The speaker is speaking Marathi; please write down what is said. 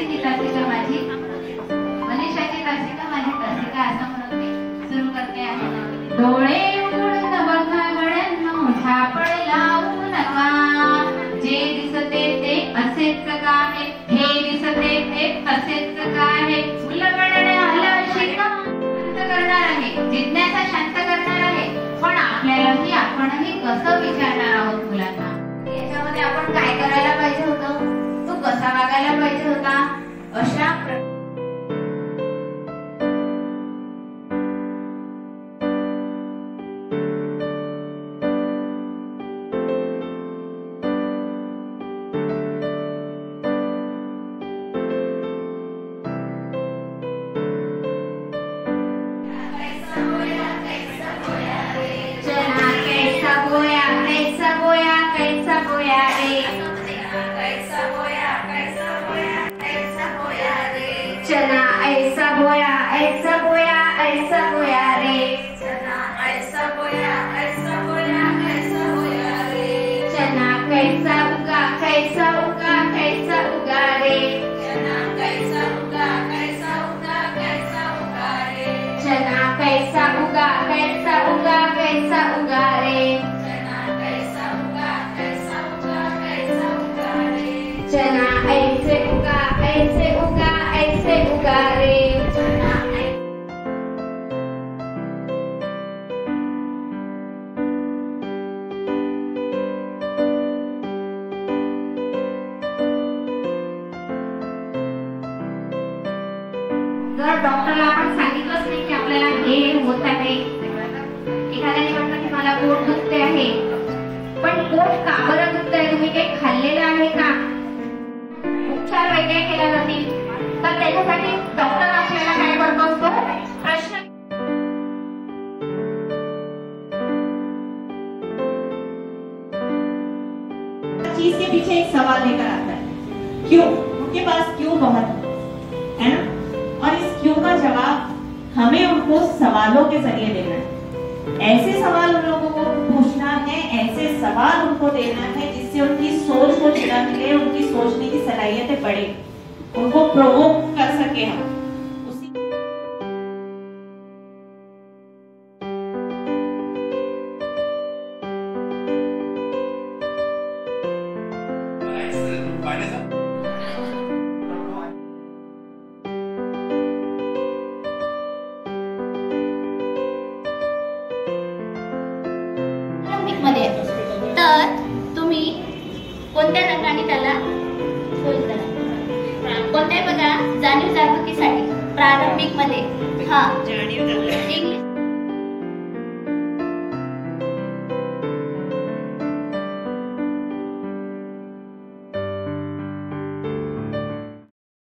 मनीषाची ती तासिका माझी, मनीषाची तासिका माझी तासिका असं म्हणून मी सुरू करते आहे. डोळे उघडून बघा गड्यांनो, झापड लावू नका. जे दिसते ते असेच का आहे, हे दिसते ते तसेच का आहे. उलगडण्याला शिका शांत करणार आहे, जिज्ञासा शांत करणार आहे. पण आपल्यालाही आपणही कसं विचारणार आहोत मुलांना. याच्यामध्ये आपण काय करायला पाहिजे होतं, तो कसा वागायला पाहिजे होता, अशा चना ऐसा बोया ऐसा बोया ऐसा बोया रे. चना ऐसा बोया ऐसा बोया ऐसा बोया रे. चना कैसा उगा कैसा उगा कैसा उगा रे. चना कैसा उगा कैसा उगा कैसा उगा रे. चना कैसा उगा कैसा उगा कैसा उगा रे. चना कैसा उगा कैसा उगा कैसा उगा रे. चना ऐसे उगा ऐसे उगा ऐसे उगा रे. चना जर डॉक्टरला आपण सांगितलंच नाही की आपल्याला हे होत आहे, एखाद्याने म्हटलं की मला पोट दुखते आहे, पण पोट का बरं दुखतंय, तुम्ही काही खाल्लेलं आहे का, उपचार वगैरे केला जातील, तर त्याच्यासाठी डॉक्टर आपल्याला काय करतो असतो, प्रश्न चीज के पीछे एक सवाल लेकर आता है, क्यों. उनके पास क्यों बहुत है ना, और इस क्यों का जवाब हमें उनको सवालों के जरिए देना है. ऐसे सवाल उन लोगों को पूछना है, ऐसे सवाल उनको देना है जिससे उनकी सोच को जगह मिले, उनकी सोचने की सलाहियतें बढ़े, उनको प्रोवोक कर सके हम. मध्ये तर तुम्ही कोणत्या रंगाने त्याला कोणत्या बघा, जाणीव जागृतीसाठी प्रारंभिक मध्ये हा इंग्लिश